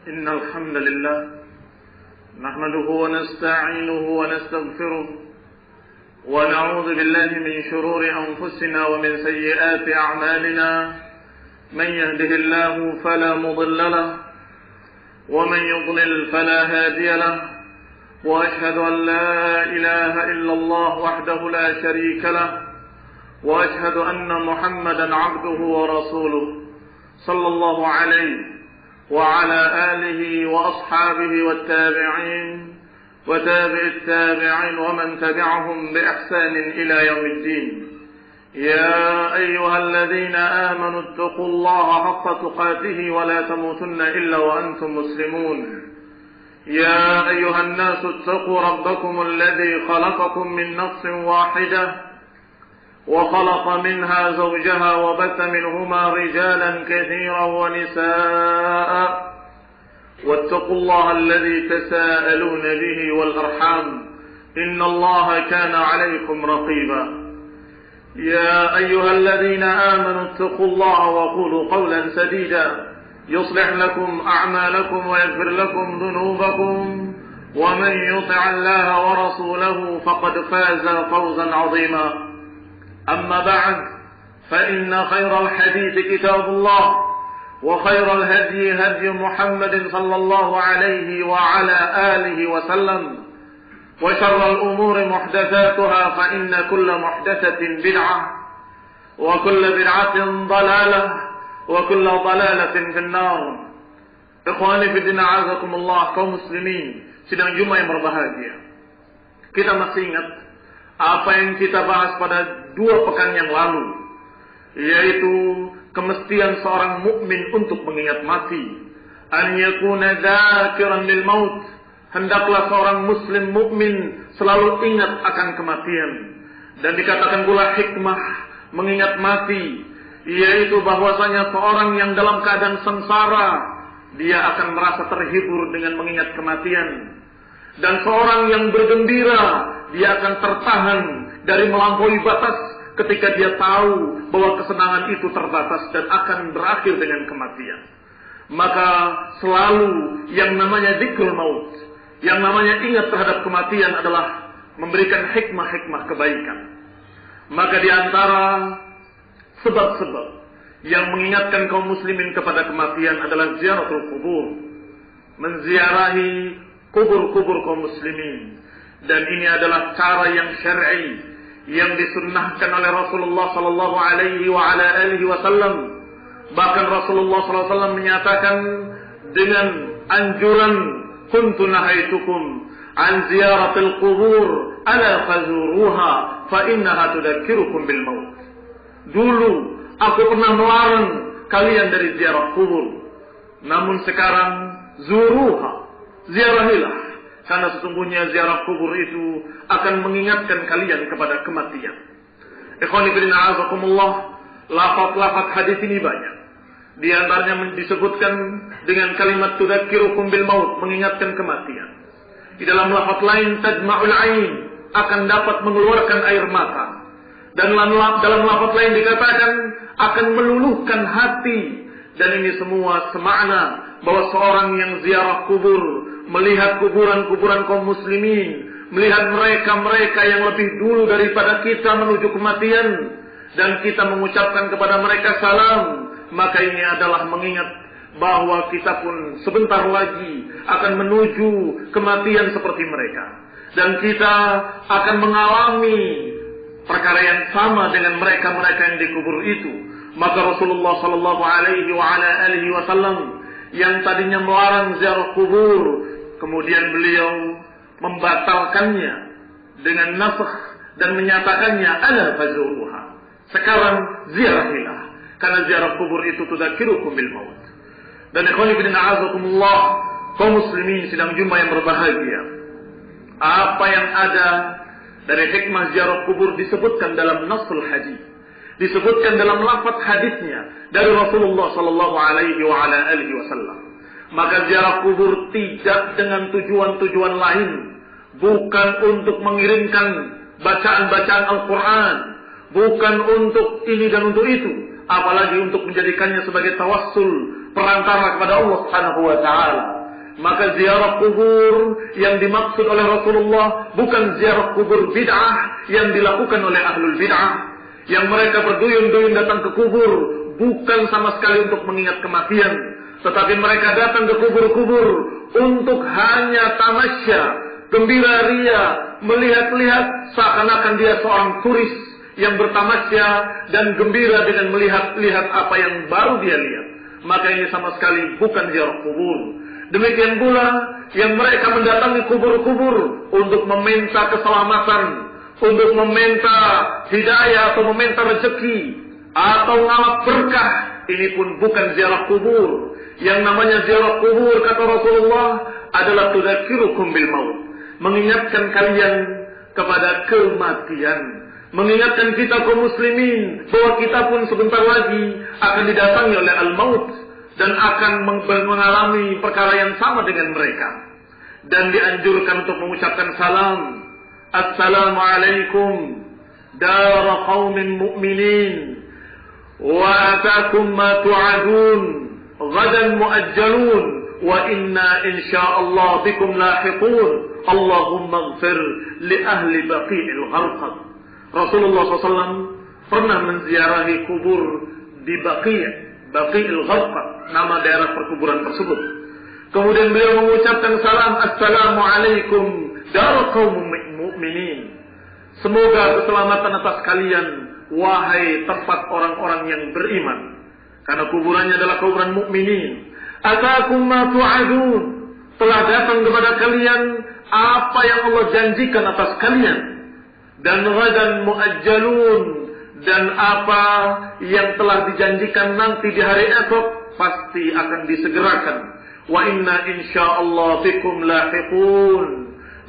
إن الحمد لله نحمده ونستعينه ونستغفره ونعوذ بالله من شرور أنفسنا ومن سيئات أعمالنا من يهده الله فلا مضل له ومن يضلل فلا هادي له وأشهد أن لا إله إلا الله وحده لا شريك له وأشهد أن محمدا عبده ورسوله صلى الله عليه وعلى آله وأصحابه والتابعين وتابع التابعين ومن تبعهم بإحسان إلى يوم الدين. يا أيها الذين آمنوا اتقوا الله حق تقاته ولا تموتن إلا وأنتم مسلمون. يا أيها الناس اتقوا ربكم الذي خلقكم من نفس واحدة وخلق منها زوجها وبث منهما رجالا كثيرا ونساء واتقوا الله الذي تساءلون به والأرحام إن الله كان عليكم رقيبا. يا أيها الذين آمنوا اتقوا الله وقولوا قولا سديدا يصلح لكم أعمالكم ويغفر لكم ذنوبكم ومن يطع الله ورسوله فقد فاز فوزا عظيما. أما بعد فإن خير الحديث كتاب الله وخير الهدي هدي محمد صلى الله عليه وعلى آله وسلم وشر الأمور محدثاتها فإن كل محدثة بدعة وكل بدعة ضلالة وكل ضلالة في النار. Ikhwani fi din, a'azakumullah, kaum muslimin sidang Jumat yang berbahagia. Kita masih ingat apa yang kita bahas pada 2 pekan yang lalu, yaitu kemestian seorang mukmin untuk mengingat mati. An yakuna dzakiran lil maut, hendaklah seorang muslim mukmin selalu ingat akan kematian. Dan dikatakan pula hikmah mengingat mati, yaitu bahwasanya seorang yang dalam keadaan sengsara, dia akan merasa terhibur dengan mengingat kematian. Dan seorang yang bergembira, dia akan tertahan dari melampaui batas ketika dia tahu bahwa kesenangan itu terbatas dan akan berakhir dengan kematian. Maka selalu yang namanya dzikrul maut, yang namanya ingat terhadap kematian adalah memberikan hikmah-hikmah kebaikan. Maka di antara sebab-sebab yang mengingatkan kaum muslimin kepada kematian adalah ziaratul kubur, menziarahi kubur-kubur kaum muslimin. Dan ini adalah cara yang syar'i yang disunnahkan oleh Rasulullah sallallahu alaihi wa ala alihi wasallam. Bahkan Rasulullah sallallahu alaihi wasallam menyatakan dengan anjuran, kuntu nahaitukum an ziyaratil qubur ala fazuruha fa innaha tudzakirukum bil maut. Dulu aku pernah melarang kalian dari ziarah kubur, namun sekarang zuruha, ziarahilah, karena sesungguhnya ziarah kubur itu akan mengingatkan kalian kepada kematian. Ikhwani fillah, a'azakumullah, lafaz-lafaz hadis ini banyak. Di antaranya disebutkan dengan kalimat tudzakirukum bil maut, mengingatkan kematian. Di dalam lafaz lain tadma'ul ain, akan dapat mengeluarkan air mata. Dan dalam lafaz lain dikatakan akan meluluhkan hati. Dan ini semua semakna bahwa seorang yang ziarah kubur, melihat kuburan-kuburan kaum muslimin, melihat mereka-mereka yang lebih dulu daripada kita menuju kematian, dan kita mengucapkan kepada mereka salam, maka ini adalah mengingat bahwa kita pun sebentar lagi akan menuju kematian seperti mereka. Dan kita akan mengalami perkara yang sama dengan mereka-mereka yang dikubur itu. Maka Rasulullah sallallahu alaihi wa ala alihi wasallam yang tadinya melarang ziarah kubur, kemudian beliau membatalkannya dengan nasakh dan menyatakannya ala fazuruha. Sekarang ziarahilah, karena ziarah kubur itu tudzakirukum bil maut. Dan ikhwani fillah, a'azakumullah, kaum muslimin sidang Jumat yang berbahagia. Apa yang ada dari hikmah ziarah kubur disebutkan dalam nasul hadis, disebutkan dalam lafaz hadisnya dari Rasulullah sallallahu alaihi wa ala alihi wasallam. Maka ziarah kubur tidak dengan tujuan-tujuan lain, bukan untuk mengirimkan bacaan-bacaan Al-Quran, bukan untuk ini dan untuk itu, apalagi untuk menjadikannya sebagai tawassul perantara kepada Allah Subhanahu wa taala. Maka ziarah kubur yang dimaksud oleh Rasulullah bukan ziarah kubur bid'ah yang dilakukan oleh ahlul bid'ah, yang mereka berduyun-duyun datang ke kubur bukan sama sekali untuk mengingat kematian, tetapi mereka datang ke kubur-kubur untuk hanya tamasya, gembira ria, melihat-lihat seakan-akan dia seorang turis yang bertamasya dan gembira dengan melihat-lihat apa yang baru dia lihat. Maka ini sama sekali bukan ziarah kubur. Demikian pula yang mereka mendatangi kubur-kubur untuk meminta keselamatan, untuk meminta hidayah atau meminta rezeki atau ngalap berkah, ini pun bukan ziarah kubur. Yang namanya ziarah kubur, kata Rasulullah, adalah tudzakirukum bil maut, mengingatkan kalian kepada kematian, mengingatkan kita kaum muslimin bahwa kita pun sebentar lagi akan didatangi oleh al-maut dan akan mengalami perkara yang sama dengan mereka. Dan dianjurkan untuk mengucapkan salam, Assalamualaikum dara qaumin mu'minin wa atakum ma tu'adun ghadan mu'ajjalun wa inna insyaallah bikum lahiqun Allahumma ighfir li ahli baqi'il gharqad. Rasulullah SAW pernah menziarahi kubur di Baqi'il Gharqad, nama daerah perkuburan tersebut. Kemudian beliau mengucapkan salam, Assalamualaikum dar kaum mu'minin. Semoga keselamatan atas kalian, wahai tempat orang-orang yang beriman. Karena kuburannya adalah kuburan mukminin. Atakum ma tu'adun. Telah datang kepada kalian apa yang Allah janjikan atas kalian. Dan ghadan mu'ajjalun. Dan apa yang telah dijanjikan nanti di hari esok pasti akan disegerakan. Wa inna insyaallah bikum lahiqun.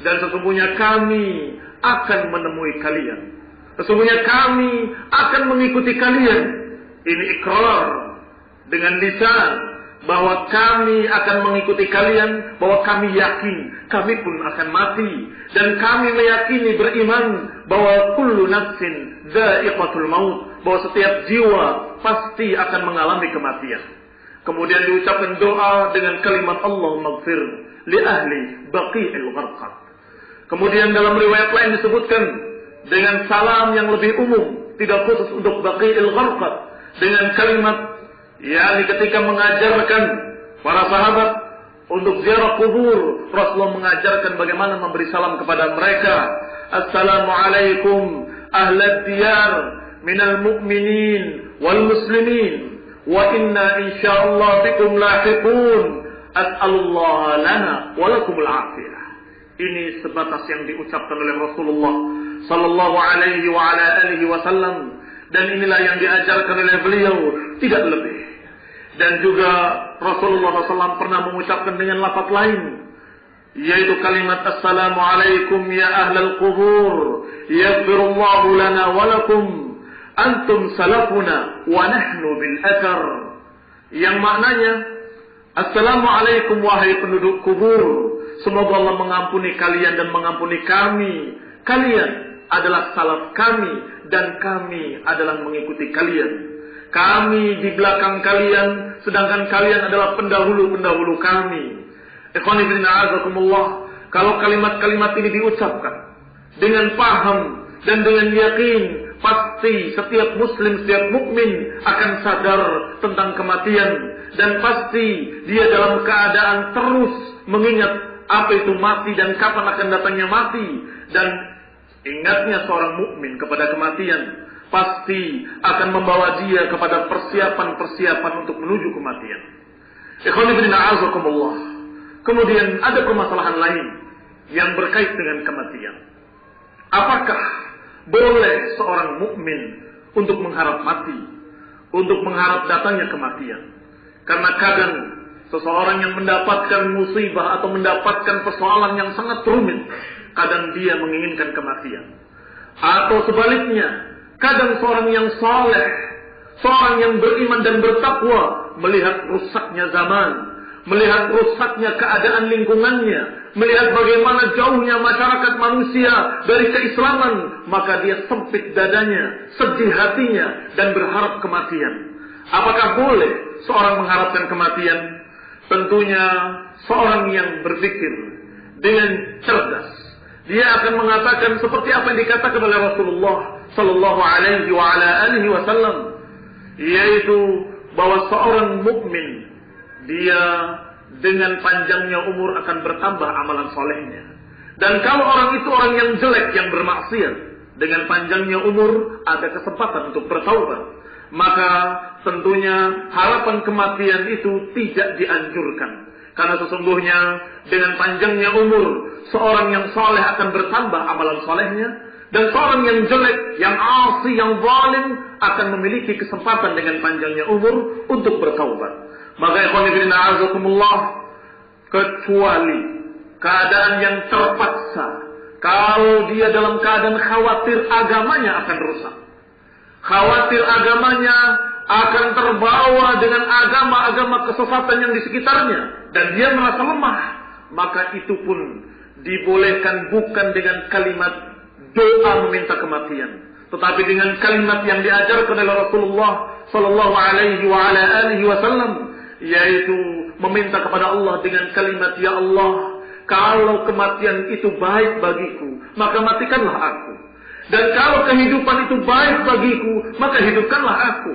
Dan sesungguhnya kami akan menemui kalian. Sesungguhnya kami akan mengikuti kalian. Ini ikrar dengan lisan bahwa kami akan mengikuti kalian, bahwa kami yakin kami pun akan mati, dan kami meyakini beriman bahwa kullu nafsin dha'iqatul maut, bahwa setiap jiwa pasti akan mengalami kematian. Kemudian diucapkan doa dengan kalimat Allahumma ighfir li ahli baqi'il gharqad. Kemudian dalam riwayat lain disebutkan dengan salam yang lebih umum, tidak khusus untuk baqi'il gharqad, dengan kalimat yakni ketika mengajarkan para sahabat untuk ziarah kubur, Rasulullah mengajarkan bagaimana memberi salam kepada mereka. Assalamualaikum ahlad diyar minal mu'minin wal muslimin wa inna insyaallah bikum lahiqun as'alullah lana wa lakumul afiyah. Ini sebatas yang diucapkan oleh Rasulullah sallallahu alaihi wa ala alihi wasallam, dan inilah yang diajarkan oleh beliau, tidak lebih. Dan juga Rasulullah SAW pernah mengucapkan dengan lafaz lain, yaitu kalimat Assalamualaikum ya ahlal qubur yaghfirullahu lana wa lakum antum salafuna wa nahnu bil athar. Yang maknanya, Assalamualaikum wahai penduduk kubur, semoga Allah mengampuni kalian dan mengampuni kami. Kalian adalah salaf kami dan kami adalah mengikuti kalian. Kami di belakang kalian, sedangkan kalian adalah pendahulu-pendahulu kami. Ikhwani fillah a'azakumullah, kalau kalimat-kalimat ini diucapkan dengan paham dan dengan yakin, pasti setiap muslim, setiap mukmin akan sadar tentang kematian, dan pasti dia dalam keadaan terus mengingat apa itu mati dan kapan akan datangnya mati. Dan ingatnya seorang mukmin kepada kematian pasti akan membawa dia kepada persiapan-persiapan untuk menuju kematian. Ikhwani fillah a'azakumullah. Kemudian ada permasalahan lain yang berkait dengan kematian. Apakah boleh seorang mukmin untuk mengharap mati, untuk mengharap datangnya kematian? Karena kadang seseorang yang mendapatkan musibah atau mendapatkan persoalan yang sangat rumit, kadang dia menginginkan kematian. Atau sebaliknya, kadang seorang yang saleh, seorang yang beriman dan bertakwa, melihat rusaknya zaman, melihat rusaknya keadaan lingkungannya, melihat bagaimana jauhnya masyarakat manusia dari keislaman, maka dia sempit dadanya, sedih hatinya, dan berharap kematian. Apakah boleh seorang mengharapkan kematian? Tentunya seorang yang berpikir dengan cerdas, dia akan mengatakan seperti apa yang dikatakan oleh Rasulullah sallallahu alaihi wasallam, yaitu bahwa seorang mukmin dia dengan panjangnya umur akan bertambah amalan solehnya. Dan kalau orang itu orang yang jelek, yang bermaksiat, dengan panjangnya umur ada kesempatan untuk bertaubat, maka tentunya harapan kematian itu tidak dianjurkan. Karena sesungguhnya dengan panjangnya umur, seorang yang soleh akan bertambah amalan solehnya, dan seorang yang jelek, yang asi, yang zalim akan memiliki kesempatan dengan panjangnya umur untuk bertaubat. Maka ikhwan fillah a'azakumullah, kecuali keadaan yang terpaksa, kalau dia dalam keadaan khawatir agamanya akan rusak, khawatir agamanya akan terbawa dengan agama-agama kesesatan yang di sekitarnya, dan dia merasa lemah, maka itu pun dibolehkan bukan dengan kalimat doa meminta kematian, tetapi dengan kalimat yang diajarkan oleh Rasulullah sallallahu alaihi wasallam, yaitu meminta kepada Allah dengan kalimat, ya Allah, kalau kematian itu baik bagiku, maka matikanlah aku. Dan kalau kehidupan itu baik bagiku, maka hidupkanlah aku.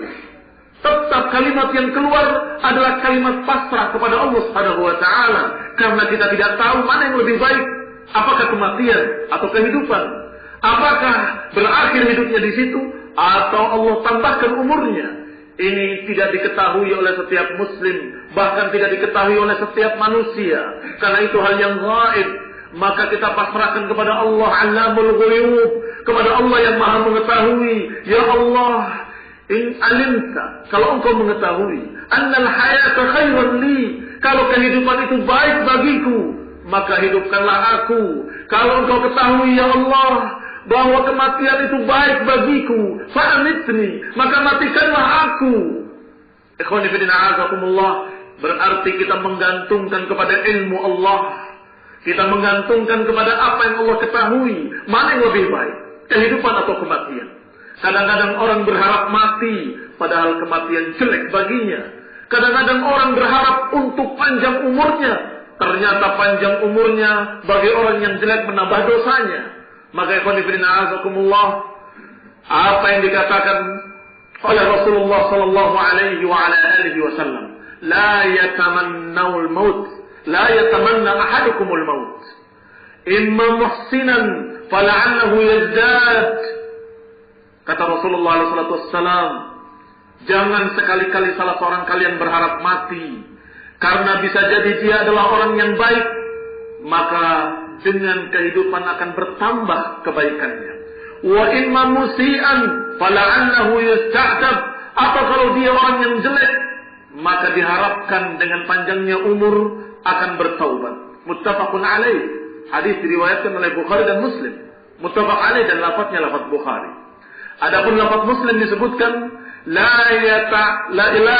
Tetap kalimat yang keluar adalah kalimat pasrah kepada Allah Subhanahu wa taala, karena kita tidak tahu mana yang lebih baik, apakah kematian atau kehidupan. Apakah berakhir hidupnya di situ atau Allah tambahkan umurnya? Ini tidak diketahui oleh setiap muslim, bahkan tidak diketahui oleh setiap manusia, karena itu hal yang gaib. Maka kita pasrahkan kepada Allah Allamul Ghuyub, kepada Allah yang Maha mengetahui. Ya Allah, in alimta, kalau engkau mengetahui annal hayata khairun li, kalau kehidupan itu baik bagiku, maka hidupkanlah aku. Kalau engkau ketahui ya Allah bahwa kematian itu baik bagiku, fa'amitni, maka matikanlah aku. Ikhwani fillah a'azakumullah, berarti kita menggantungkan kepada ilmu Allah, kita menggantungkan kepada apa yang Allah ketahui, mana yang lebih baik, kehidupan atau kematian. Kadang-kadang orang berharap mati, padahal kematian jelek baginya. Kadang-kadang orang berharap untuk panjang umurnya, ternyata panjang umurnya bagi orang yang jelek menambah dosanya. Maka ikhwan fillah a'azakumullah, apa yang dikatakan oleh Rasulullah sallallahu alaihi wasallam, la yatamannaul maut, la yatamanna ahadukumul maut, imma muhsinan fala'annahu yazdad. Kata Rasulullah sallallahu alaihi wasallam, jangan sekali-kali salah seorang kalian berharap mati, karena bisa jadi dia adalah orang yang baik, maka dengan kehidupan akan bertambah kebaikannya. Wa imma musian fala'annahu yusta'tab, atau kalau dia orang yang jelek, maka diharapkan dengan panjangnya umur akan bertaubat. Muttafaqun alaih. Hadis diriwayatkan oleh Bukhari dan Muslim. Muttafaq alaih, dan lafadznya lafadz Bukhari. Adapun lafadz Muslim disebutkan la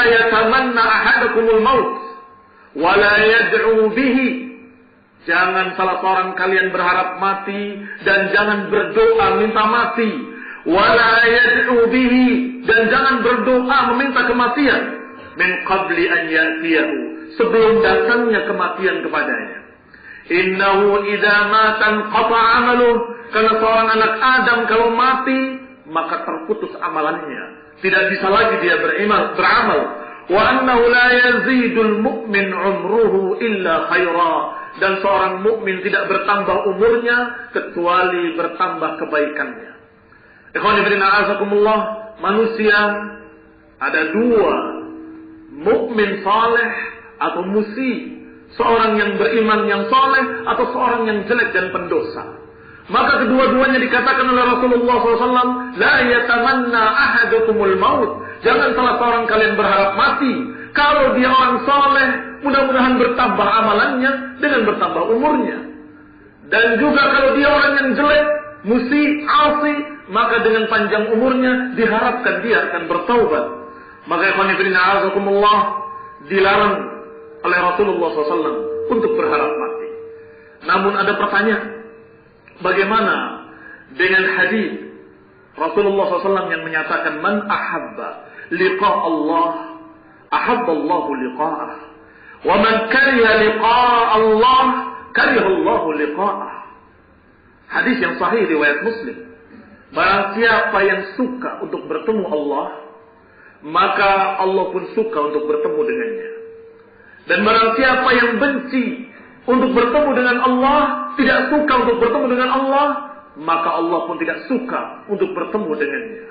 yatamanna ahadukumul maut wa la yad'u bihi. Jangan salah seorang kalian berharap mati dan jangan berdoa minta mati. Wala yad'u bihi, dan jangan berdoa meminta kematian. Min qabli an ya'tiyahu, sebelum datangnya kematian kepadanya. Innahu idza mata qata 'amaluh, karena seorang anak Adam kalau mati maka terputus amalannya, tidak bisa lagi dia beramal. Wa annahu la yazidul mu'min 'umruhu illa khaira, dan seorang mukmin tidak bertambah umurnya kecuali bertambah kebaikannya. Ikhwani fillah a'azakumullah, manusia ada dua, mukmin saleh atau musi, seorang yang beriman yang saleh atau seorang yang jelek dan pendosa. Maka kedua-duanya dikatakan oleh Rasulullah SAW, la yatamanna ahadukumul maut, jangan salah seorang kalian berharap mati. Kalau dia orang saleh, mudah-mudahan bertambah amalannya dengan bertambah umurnya. Dan juga kalau dia orang yang jelek, musi, asi, maka dengan panjang umurnya diharapkan dia akan bertaubat. Maka ikhwan fillah a'azakumullah, dilarang oleh Rasulullah SAW untuk berharap mati. Namun ada pertanyaan, bagaimana dengan hadis Rasulullah SAW yang menyatakan man ahabba liqa Allah ahabballahu liqa'ah. Wa man kariha liqa'a Allah, karihallahu liqa'ah. Hadis yang sahih riwayat Muslim. Barang siapa yang suka untuk bertemu Allah, maka Allah pun suka untuk bertemu dengannya. Dan barang siapa yang benci untuk bertemu dengan Allah, tidak suka untuk bertemu dengan Allah, maka Allah pun tidak suka untuk bertemu dengannya.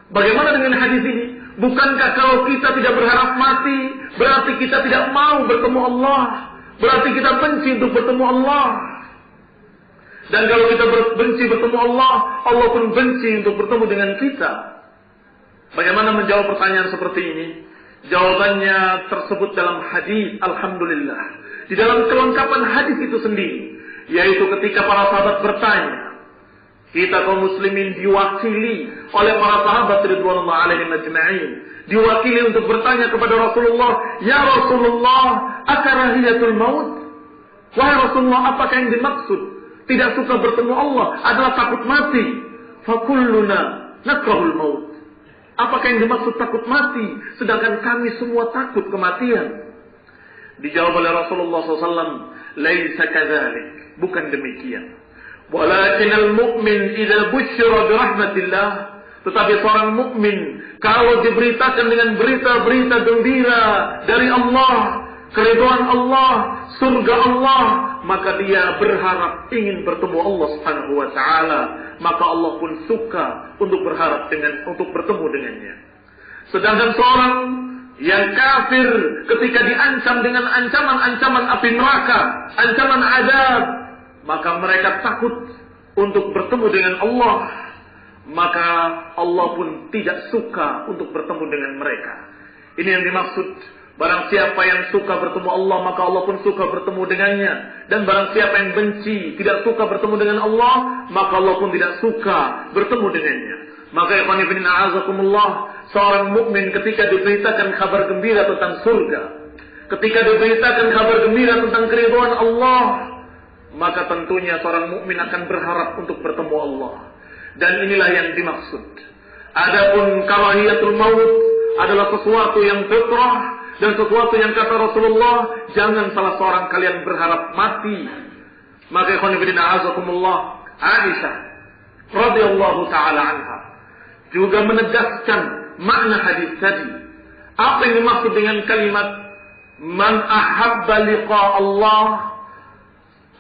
Bagaimana dengan hadis ini? Bukankah kalau kita tidak berharap mati, berarti kita tidak mau bertemu Allah, berarti kita benci untuk bertemu Allah. Dan kalau kita benci bertemu Allah, Allah pun benci untuk bertemu dengan kita. Bagaimana menjawab pertanyaan seperti ini? Jawabannya tersebut dalam hadis, alhamdulillah. Di dalam kelengkapan hadis itu sendiri, yaitu ketika para sahabat bertanya, kita kaum muslimin diwakili oleh para sahabat ridwanullah alaihim ajma'in, diwakili untuk bertanya kepada Rasulullah, ya Rasulullah, akarahiyatul maut? Wahai Rasulullah, apakah yang dimaksud tidak suka bertemu Allah adalah takut mati? Fakulluna nakrahul maut. Apakah yang dimaksud takut mati, sedangkan kami semua takut kematian? Dijawab oleh Rasulullah SAW, laisa kadzalik, bukan demikian. Walakinal mu'min idza busyira bi rahmatillah, tetapi seorang mukmin kalau diberitakan dengan berita-berita gembira dari Allah, keridhaan Allah, surga Allah, maka dia berharap ingin bertemu Allah Subhanahu wa taala, maka Allah pun suka untuk untuk bertemu dengannya. Sedangkan seorang yang kafir ketika diancam dengan ancaman-ancaman api neraka, ancaman azab, maka mereka takut untuk bertemu dengan Allah, maka Allah pun tidak suka untuk bertemu dengan mereka. Ini yang dimaksud. Barang siapa yang suka bertemu Allah, maka Allah pun suka bertemu dengannya. Dan barang siapa yang benci, tidak suka bertemu dengan Allah, maka Allah pun tidak suka bertemu dengannya. Maka ikhwan fillah a'azakumullah, seorang mukmin ketika diberitakan kabar gembira tentang surga, ketika diberitakan kabar gembira tentang keridhaan Allah, maka tentunya seorang mukmin akan berharap untuk bertemu Allah. Dan inilah yang dimaksud. Adapun karahiyatul maut adalah sesuatu yang fitrah, dan sesuatu yang kata Rasulullah, jangan salah seorang kalian berharap mati. Maka ikhwan fillah a'azakumullah, Aisyah radhiyallahu taala anha juga menegaskan makna hadis tadi. Apa yang dimaksud dengan kalimat man ahabba liqa Allah,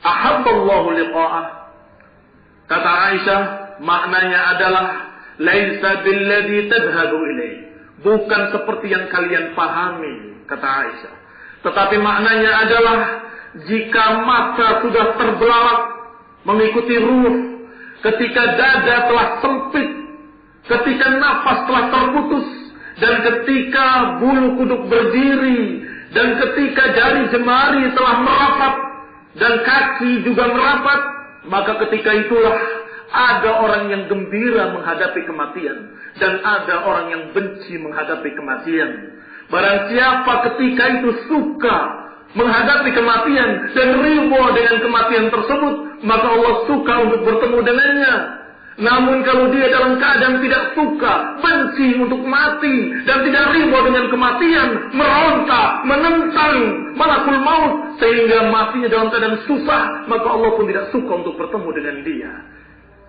ahabba Allah liqa'ah? Kata Aisyah, maknanya adalah laisa billadzi tadhhabu ilaih, bukan seperti yang kalian pahami, kata Aisyah. Tetapi maknanya adalah jika mata sudah terbelalak mengikuti ruh, ketika dada telah sempit, ketika nafas telah terputus, dan ketika bulu kuduk berdiri, dan ketika jari jemari telah merapat, dan kaki juga merapat, maka ketika itulah ada orang yang gembira menghadapi kematian, dan ada orang yang benci menghadapi kematian. Barang siapa ketika itu suka menghadapi kematian dan ridha dengan kematian tersebut, maka Allah suka untuk bertemu dengannya. Namun kalau dia dalam keadaan tidak suka, benci untuk mati, dan tidak ridha dengan kematian, meronta, menentang malakul maut, sehingga matinya dalam keadaan susah, maka Allah pun tidak suka untuk bertemu dengan dia.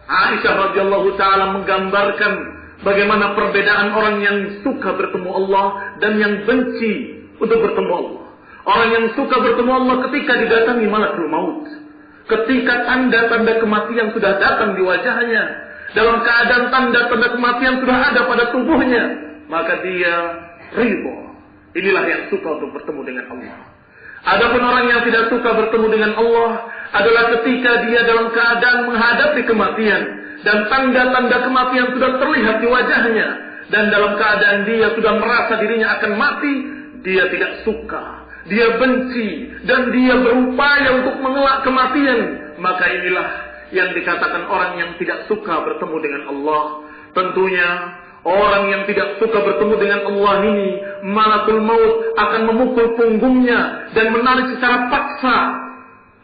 Aisyah radhiyallahu taala menggambarkan bagaimana perbedaan orang yang suka bertemu Allah dan yang benci untuk bertemu Allah. Orang yang suka bertemu Allah ketika didatangi malakul maut, ketika tanda-tanda kematian sudah datang di wajahnya, dalam keadaan tanda-tanda kematian sudah ada pada tubuhnya, maka dia ridha. Inilah yang suka untuk bertemu dengan Allah. Adapun orang yang tidak suka bertemu dengan Allah adalah ketika dia dalam keadaan menghadapi kematian dan tanda-tanda kematian sudah terlihat di wajahnya, dan dalam keadaan dia sudah merasa dirinya akan mati, dia tidak suka, dia benci, dan dia berupaya untuk mengelak kematian. Maka inilah yang dikatakan orang yang tidak suka bertemu dengan Allah. Tentunya orang yang tidak suka bertemu dengan Allah ini, malakul maut akan memukul punggungnya dan menarik secara paksa.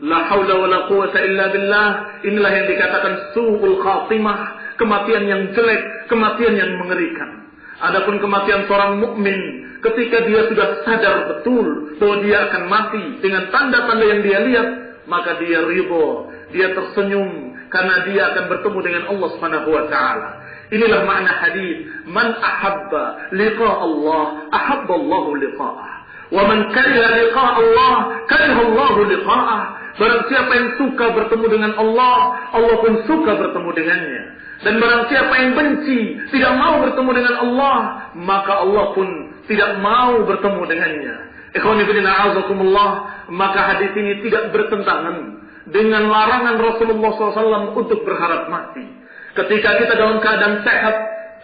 La haula wala quwwata illa billah. Inilah yang dikatakan su'ul khatimah, kematian yang jelek, kematian yang mengerikan. Adapun kematian seorang mukmin ketika dia sudah sadar betul bahwa dia akan mati dengan tanda-tanda yang dia lihat, maka dia ridho, dia tersenyum karena dia akan bertemu dengan Allah Subhanahu wa taala. Inilah makna hadis, man ahabba liqa Allah, ahabba Allah liqa'ah. Wa man kariha liqa Allah, kariha Allah liqa'ah. Barang siapa yang suka bertemu dengan Allah, Allah pun suka bertemu dengannya. Dan barang siapa yang benci, tidak mau bertemu dengan Allah, maka Allah pun tidak mau bertemu dengannya. Ikhwani fillah a'azakumullah, maka hadis ini tidak bertentangan dengan larangan Rasulullah SAW untuk berharap mati. Ketika kita dalam keadaan sehat,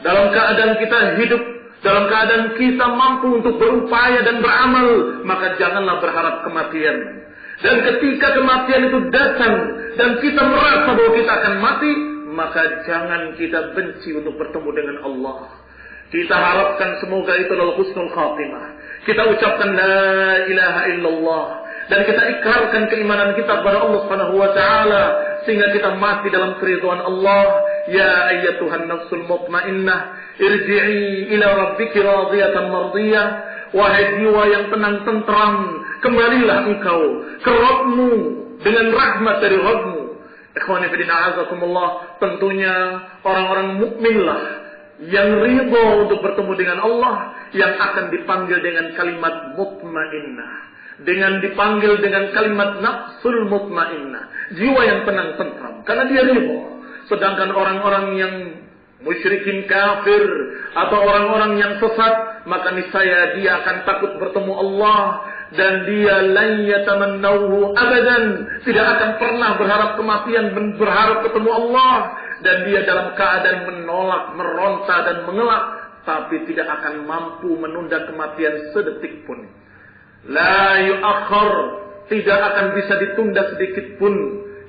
dalam keadaan kita hidup, dalam keadaan kita mampu untuk berupaya dan beramal, maka janganlah berharap kematian. Dan ketika kematian itu datang dan kita merasa bahwa kita akan mati, maka jangan kita benci untuk bertemu dengan Allah. Kita harapkan semoga itu adalah husnul khatimah. Kita ucapkan la ilaha illallah dan kita ikrarkan keimanan kita kepada Allah Subhanahu wa taala sehingga kita mati dalam keridhaan Allah. Ya ayyatuhan nafsul mutmainnah, irji'i ila rabbiki radiyatan mardiyah. Wahai jiwa yang tenang tentram, kembalilah engkau ke Rabbmu dengan rahmat dari Rabbmu. Ikhwani fillah a'azakumullah, tentunya orang-orang mukminlah yang ridho untuk bertemu dengan Allah yang akan dipanggil dengan kalimat mutmainnah, dengan dipanggil dengan kalimat nafsul mutmainnah, jiwa yang tenang tentram karena dia ridho. Sedangkan orang-orang yang musyrikin kafir atau orang-orang yang sesat, maka niscaya dia akan takut bertemu Allah dan dia lan yatamannauhu abadan, tidak akan pernah berharap kematian, berharap ketemu Allah, dan dia dalam keadaan menolak, meronta dan mengelak, tapi tidak akan mampu menunda kematian sedetik pun. La yu'akhkhar, tidak akan bisa ditunda sedikit pun.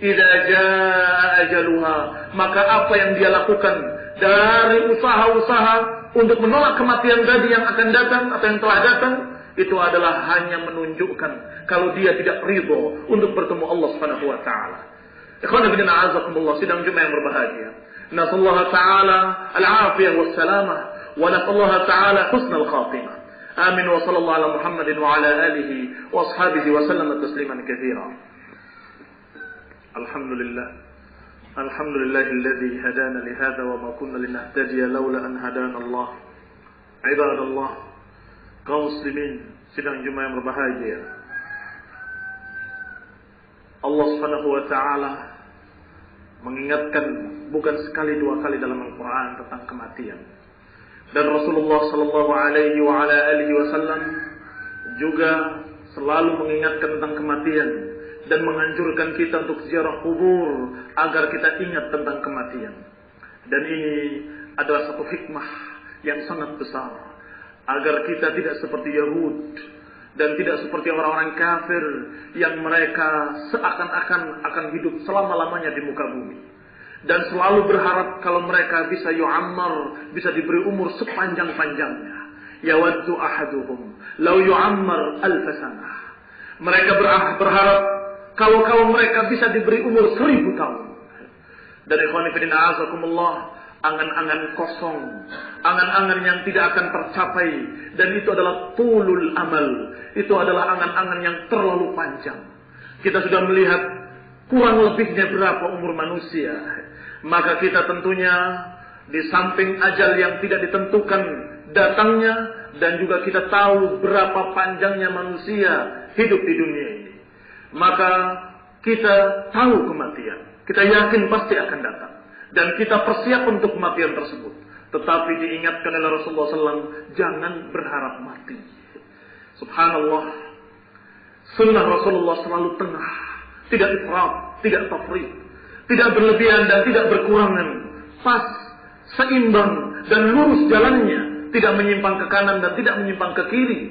Idza jaa ajaluha, maka apa yang dia lakukan dari usaha-usaha untuk menolak kematian tadi yang akan datang atau yang telah datang, itu adalah hanya menunjukkan kalau dia tidak ridho untuk bertemu Allah Subhanahu wa taala. Ikhwan fillah a'azakumullah, sidang Jumat yang berbahagia. Nasallahu taala al-afiyah was salamah wa nasallahu taala husnal khatimah. Amin wa sallallahu ala Muhammadin wa ala alihi wa ashabihi wa sallama tasliman katsira. Alhamdulillahilladzi hadana li hadza wa ma kunna linahtadiya laula an hadana Allah. Ibadallah, kaum muslimin sidang Jumat yang berbahagia. Allah Subhanahu wa taala mengingatkan bukan sekali dua kali dalam Al-Qur'an tentang kematian. Dan Rasulullah sallallahu alaihi wa ala alihi wasallam juga selalu mengingatkan tentang kematian dan menganjurkan kita untuk ziarah kubur agar kita ingat tentang kematian. Dan ini adalah satu hikmah yang sangat besar agar kita tidak seperti Yahud dan tidak seperti orang-orang kafir yang mereka seakan-akan akan hidup selama-lamanya di muka bumi dan selalu berharap kalau mereka bisa yu'ammar, bisa diberi umur sepanjang-panjangnya. Yawaddu ahaduhum law yu'ammar alf sanah. Mereka berharap kalau mereka bisa diberi umur 1000 tahun. Dan ikhwani fillah a'azakumullah, angan-angan kosong, angan-angan yang tidak akan tercapai, dan itu adalah tulul amal, itu adalah angan-angan yang terlalu panjang. Kita sudah melihat kurang lebihnya berapa umur manusia, maka kita tentunya di samping ajal yang tidak ditentukan datangnya, dan juga kita tahu berapa panjangnya manusia hidup di dunia ini, maka kita tahu kematian, kita yakin pasti akan datang, dan kita persiap untuk kematian tersebut. Tetapi diingatkan oleh Rasulullah SAW, jangan berharap mati. Subhanallah, sunnah Rasulullah selalu tengah, tidak ifrat, tidak tafrit, tidak berlebihan dan tidak berkurangan, pas, seimbang dan lurus jalannya, tidak menyimpang ke kanan dan tidak menyimpang ke kiri.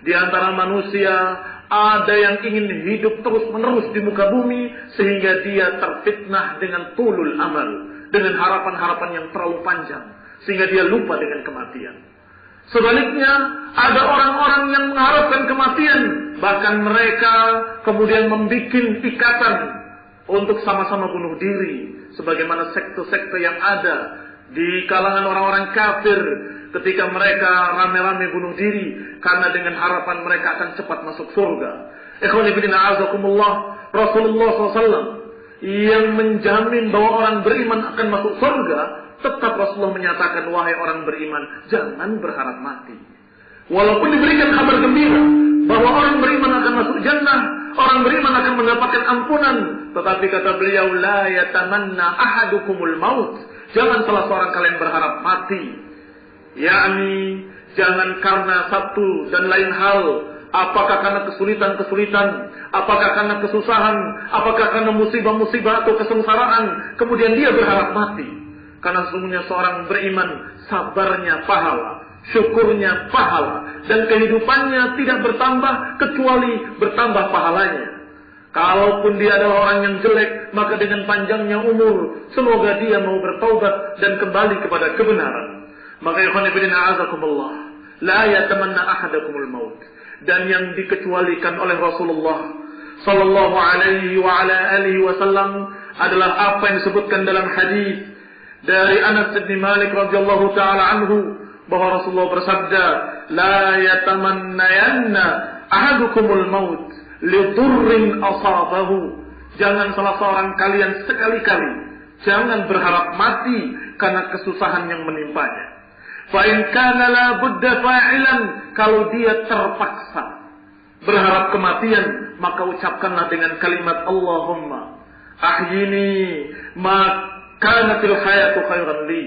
Di antara manusia ada yang ingin hidup terus-menerus di muka bumi sehingga dia terfitnah dengan tulul amal, dengan harapan-harapan yang terlalu panjang sehingga dia lupa dengan kematian. Sebaliknya, ada orang-orang yang mengharapkan kematian, bahkan mereka kemudian membuat ikatan untuk sama-sama bunuh diri, sebagaimana sekte-sekte yang ada di kalangan orang-orang kafir ketika mereka rame-rame bunuh diri karena dengan harapan mereka akan cepat masuk surga. Ikhwani fillah azakumullah, Rasulullah SAW yang menjamin bahwa orang beriman akan masuk surga, tetap Rasulullah menyatakan, wahai orang beriman, jangan berharap mati. Walaupun diberikan kabar gembira bahwa orang beriman akan masuk jannah, orang beriman akan mendapatkan ampunan, tetapi kata beliau, la yatamanna ahadukumul maut. Jangan salah seorang kalian berharap mati. Yakni jangan karena satu dan lain hal, apakah karena kesulitan-kesulitan, apakah karena kesusahan, apakah karena musibah-musibah atau kesengsaraan, kemudian dia berharap mati. Karena sesungguhnya seorang beriman, sabarnya pahala, syukurnya pahala, dan kehidupannya tidak bertambah kecuali bertambah pahalanya. Kalaupun dia adalah orang yang jelek, maka dengan panjangnya umur, semoga dia mau bertaubat dan kembali kepada kebenaran. Maka ikhwan fillah azakumullah, la yatamanna ahadakumul maut. Dan yang dikecualikan oleh Rasulullah sallallahu alaihi wa ala alihi wasallam adalah apa yang disebutkan dalam hadis dari Anas bin Malik radhiyallahu taala anhu, bahwa Rasulullah bersabda, la yatamannayanna ahadukumul maut lidurrin asabahu. Jangan salah seorang kalian sekali-kali jangan berharap mati karena kesusahan yang menimpanya. Fa in kana la budda fa'ilan, kalau dia terpaksa berharap kematian, maka ucapkanlah dengan kalimat Allahumma ahyini ma kanatil hayatu khairan li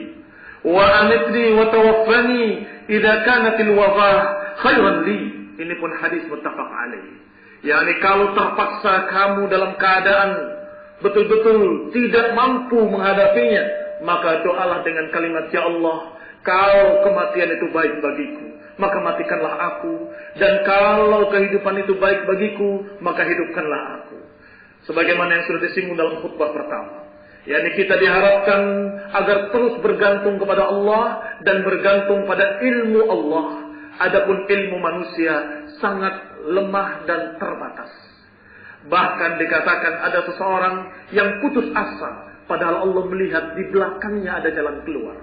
wa amitni wa tawaffani idza kanatil wafah khairan li. Ini pun hadis muttafaq alaih. Yani kalau terpaksa kamu dalam keadaan betul-betul tidak mampu menghadapinya, maka doalah dengan kalimat, ya Allah, kalau kematian itu baik bagiku, maka matikanlah aku. Dan kalau kehidupan itu baik bagiku, maka hidupkanlah aku. Sebagaimana yang sudah disinggung dalam khutbah pertama, yakni kita diharapkan agar terus bergantung kepada Allah dan bergantung pada ilmu Allah. Adapun ilmu manusia sangat lemah dan terbatas. Bahkan dikatakan ada seseorang yang putus asa, padahal Allah melihat di belakangnya ada jalan keluar.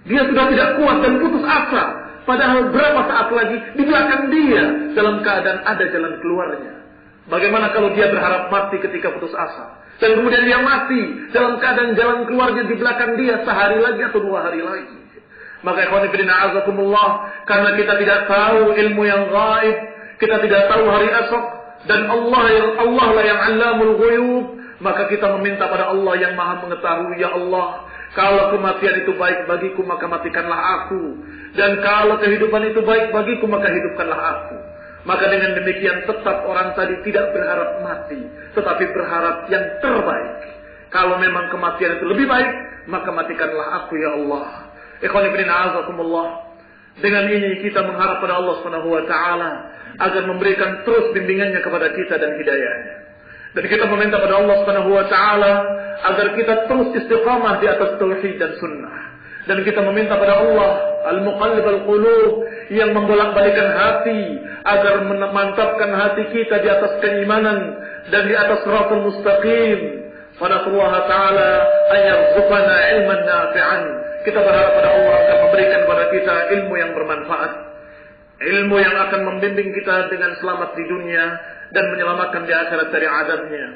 Dia sudah tidak kuat dan putus asa, padahal berapa saat lagi di belakang dia dalam keadaan ada jalan keluarnya. Bagaimana kalau dia berharap mati ketika putus asa, dan kemudian dia mati dalam keadaan jalan keluarnya di belakang dia sehari lagi atau 2 hari lagi? Maka ikhwan fillah azakumullah, karena kita tidak tahu ilmu yang gaib, kita tidak tahu hari esok, dan Allah lah yang allamul ghuyub, maka kita meminta pada Allah yang maha mengetahui, ya Allah, kalau kematian itu baik bagiku, maka matikanlah aku. Dan kalau kehidupan itu baik bagiku, maka hidupkanlah aku. Maka dengan demikian tetap orang tadi tidak berharap mati, tetapi berharap yang terbaik. Kalau memang kematian itu lebih baik, maka matikanlah aku, ya Allah. Ikhwan fillah azakumullah. Dengan ini kita mengharap pada Allah Subhanahu wa taala agar memberikan terus bimbingannya kepada kita dan hidayahnya. Dan kita meminta pada Allah Subhanahu wa taala agar kita terus istiqamah di atas tauhid dan sunnah. Dan kita meminta pada Allah al-muqallib al-qulub yang membolak-balikan hati agar memantapkan hati kita di atas keimanan dan di atas shiratal mustaqim. Pada Allah taala ayyarzuqana ilman nafi'an. Kita berharap pada Allah akan memberikan kepada kita ilmu yang bermanfaat, ilmu yang akan membimbing kita dengan selamat di dunia dan menyelamatkan di akhirat dari adabnya.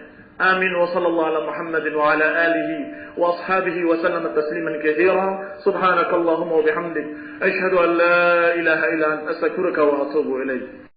Amin wa sallallahu ala Muhammadin wa ala alihi wa ashabihi wa sallam tasliman katsira. Subhanakallahumma wa bihamdik, asyhadu an la ilaha illa anta astaghfiruka wa atubu ilaik.